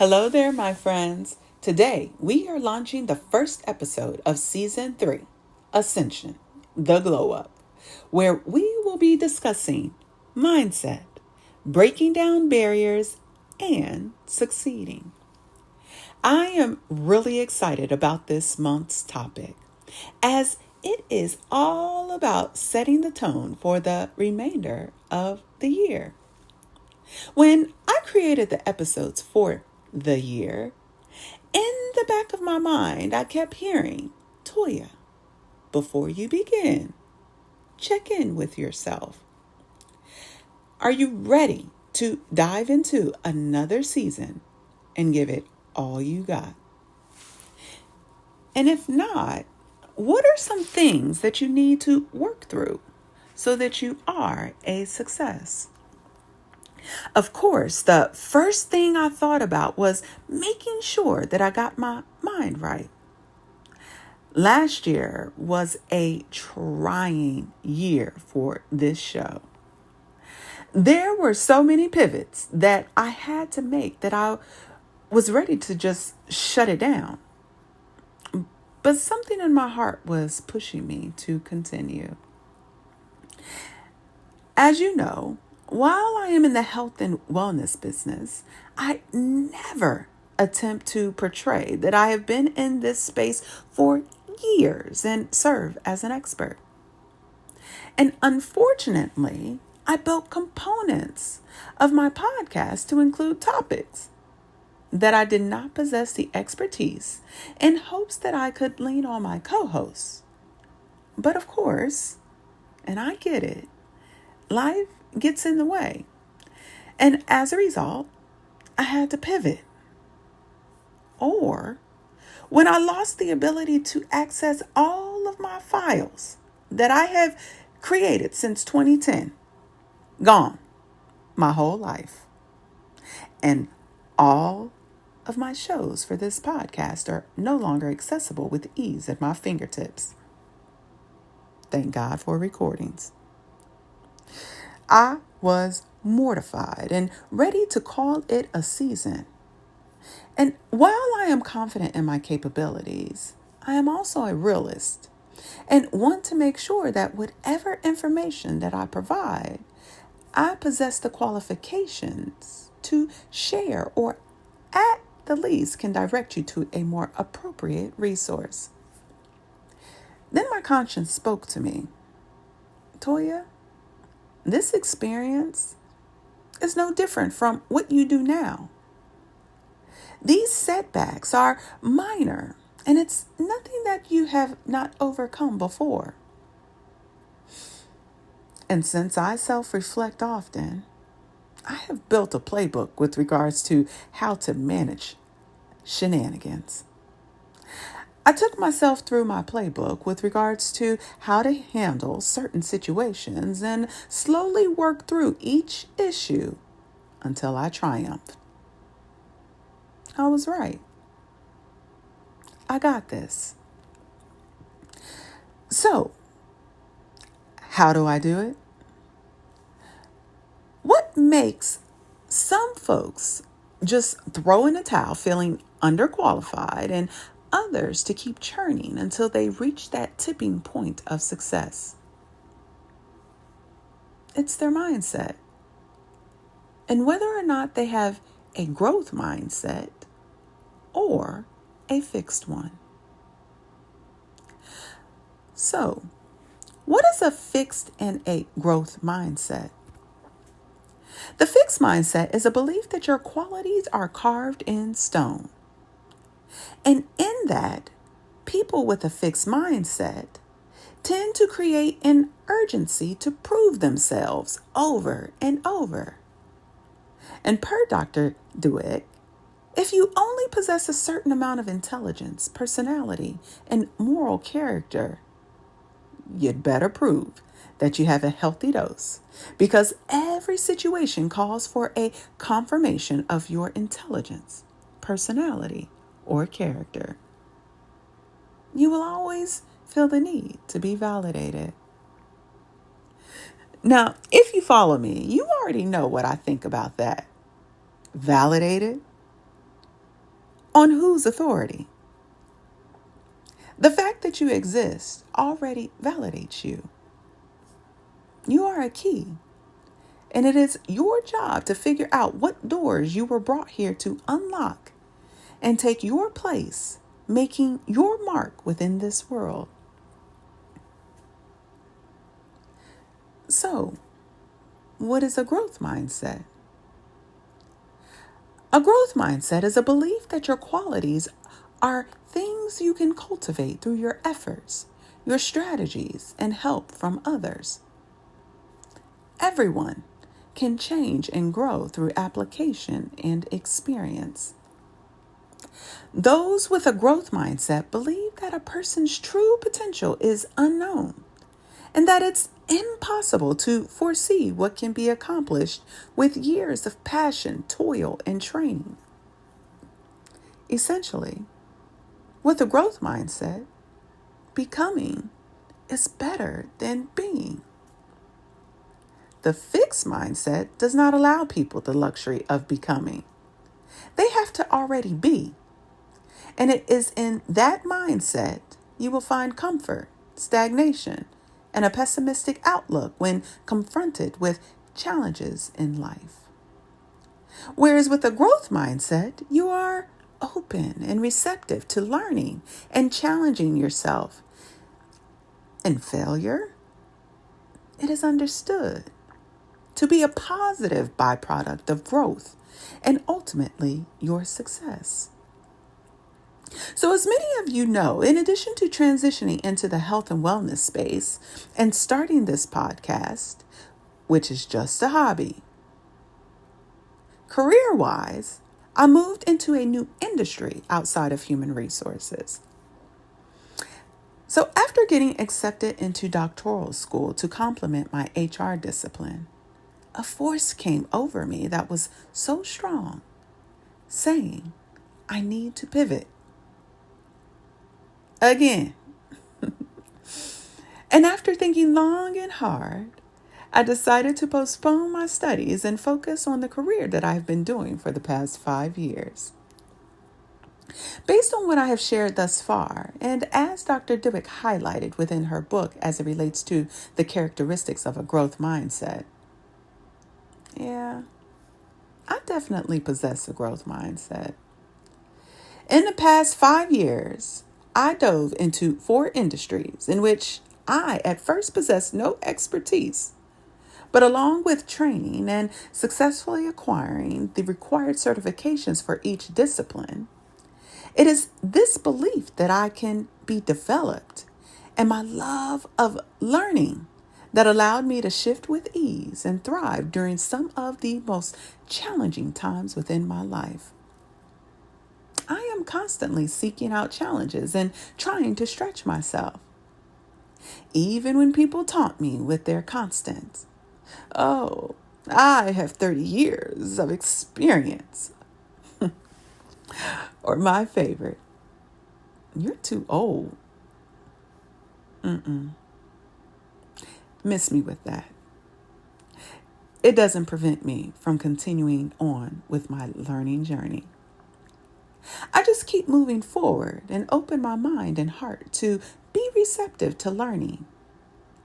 Hello there, my friends. Today, we are launching the first episode of Season 3, Ascension, the Glow Up, where we will be discussing mindset, breaking down barriers, and succeeding. I am really excited about this month's topic, as it is all about setting the tone for the remainder of the year. When I created the episodes for the year, in the back of my mind, I kept hearing, Toya, before you begin, check in with yourself. Are you ready to dive into another season and give it all you got? And if not, what are some things that you need to work through so that you are a success? Of course, the first thing I thought about was making sure that I got my mind right. Last year was a trying year for this show. There were so many pivots that I had to make that I was ready to just shut it down. But something in my heart was pushing me to continue. As you know, while I am in the health and wellness business, I never attempt to portray that I have been in this space for years and serve as an expert. And unfortunately, I built components of my podcast to include topics that I did not possess the expertise in hopes that I could lean on my co-hosts. But of course, and I get it, life gets in the way. And as a result, I had to pivot. Or when I lost the ability to access all of my files that I have created since 2010, gone my whole life. And all of my shows for this podcast are no longer accessible with ease at my fingertips. Thank God for recordings. I was mortified and ready to call it a season. And while I am confident in my capabilities, I am also a realist and want to make sure that whatever information that I provide, I possess the qualifications to share, or at the least can direct you to a more appropriate resource. Then my conscience spoke to me. Toya, this experience is no different from what you do now. These setbacks are minor, and it's nothing that you have not overcome before. And since I self-reflect often, I have built a playbook with regards to how to manage shenanigans. I took myself through my playbook with regards to how to handle certain situations and slowly work through each issue until I triumphed. I was right. I got this. So, how do I do it? What makes some folks just throw in the towel feeling underqualified and others to keep churning until they reach that tipping point of success? It's their mindset. And whether or not they have a growth mindset or a fixed one. So, what is a fixed and a growth mindset? The fixed mindset is a belief that your qualities are carved in stone. And in that, people with a fixed mindset tend to create an urgency to prove themselves over and over. And per Dr. Dweck, if you only possess a certain amount of intelligence, personality, and moral character, you'd better prove that you have a healthy dose, because every situation calls for a confirmation of your intelligence, personality, or character. You will always feel the need to be validated. Now, if you follow me, you already know what I think about that. Validated? On whose authority? The fact that you exist already validates you. You are a key, and it is your job to figure out what doors you were brought here to unlock and take your place, making your mark within this world. So, what is a growth mindset? A growth mindset is a belief that your qualities are things you can cultivate through your efforts, your strategies, and help from others. Everyone can change and grow through application and experience. Those with a growth mindset believe that a person's true potential is unknown and that it's impossible to foresee what can be accomplished with years of passion, toil, and training. Essentially, with a growth mindset, becoming is better than being. The fixed mindset does not allow people the luxury of becoming. They have to already be. And it is in that mindset you will find comfort, stagnation, and a pessimistic outlook when confronted with challenges in life. Whereas with a growth mindset, you are open and receptive to learning and challenging yourself. In failure, it is understood to be a positive byproduct of growth and ultimately your success. So as many of you know, in addition to transitioning into the health and wellness space and starting this podcast, which is just a hobby, career-wise, I moved into a new industry outside of human resources. So after getting accepted into doctoral school to complement my HR discipline, a force came over me that was so strong, saying, I need to pivot. Again. And after thinking long and hard, I decided to postpone my studies and focus on the career that I've been doing for the past 5 years. Based on what I have shared thus far, and as Dr. Dweck highlighted within her book as it relates to the characteristics of a growth mindset, yeah, I definitely possess a growth mindset. In the past 5 years, I dove into 4 industries in which I at first possessed no expertise, but along with training and successfully acquiring the required certifications for each discipline, it is this belief that I can be developed and my love of learning that allowed me to shift with ease and thrive during some of the most challenging times within my life. I am constantly seeking out challenges and trying to stretch myself. Even when people taunt me with their constants. Oh, I have 30 years of experience. Or my favorite, you're too old. Miss me with that. It doesn't prevent me from continuing on with my learning journey. I just keep moving forward and open my mind and heart to be receptive to learning,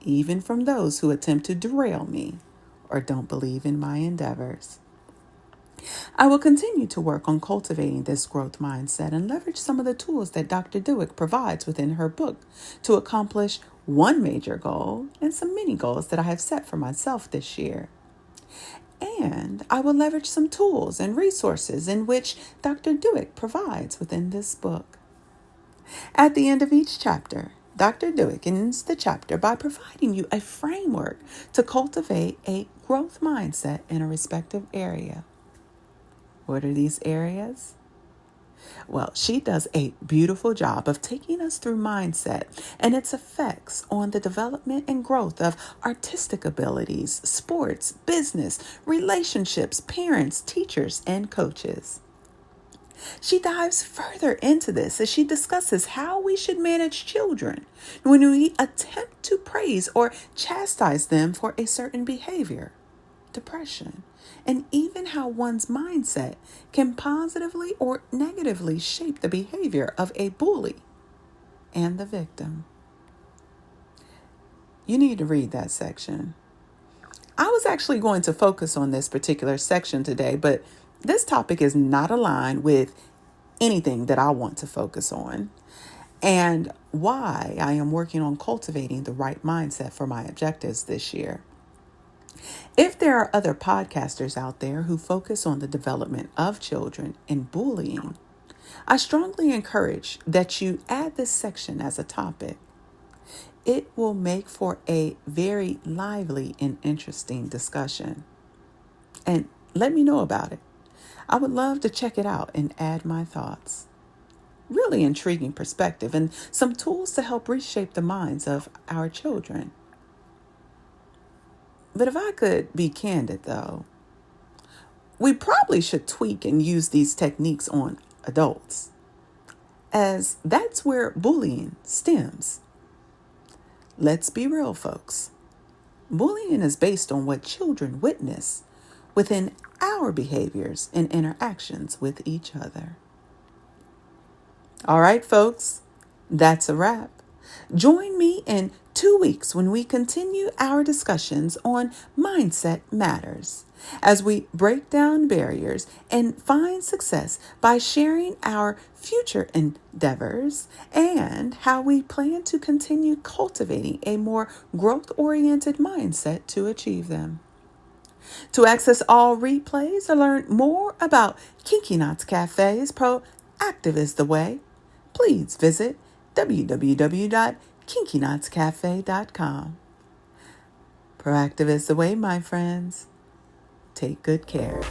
even from those who attempt to derail me or don't believe in my endeavors. I will continue to work on cultivating this growth mindset and leverage some of the tools that Dr. Dweck provides within her book to accomplish one major goal and some mini goals that I have set for myself this year. And I will leverage some tools and resources in which Dr. Dweck provides within this book. At the end of each chapter, Dr. Dweck ends the chapter by providing you a framework to cultivate a growth mindset in a respective area. What are these areas? Well, she does a beautiful job of taking us through mindset and its effects on the development and growth of artistic abilities, sports, business, relationships, parents, teachers, and coaches. She dives further into this as she discusses how we should manage children when we attempt to praise or chastise them for a certain behavior. depression, and even how one's mindset can positively or negatively shape the behavior of a bully and the victim. You need to read that section. I was actually going to focus on this particular section today, but this topic is not aligned with anything that I want to focus on, and why I am working on cultivating the right mindset for my objectives this year. If there are other podcasters out there who focus on the development of children and bullying, I strongly encourage that you add this section as a topic. It will make for a very lively and interesting discussion. And let me know about it. I would love to check it out and add my thoughts. Really intriguing perspective and some tools to help reshape the minds of our children. But if I could be candid though, we probably should tweak and use these techniques on adults, as that's where bullying stems. Let's be real, folks. Bullying is based on what children witness within our behaviors and interactions with each other. All right, folks, that's a wrap. Join me in 2 weeks when we continue our discussions on mindset matters, as we break down barriers and find success by sharing our future endeavors and how we plan to continue cultivating a more growth-oriented mindset to achieve them. To access all replays or learn more about Kinky Knots Cafe's Proactive is the Way, please visit www.kinkyknotscafe.com. Proactive is the way, my friends. Take good care.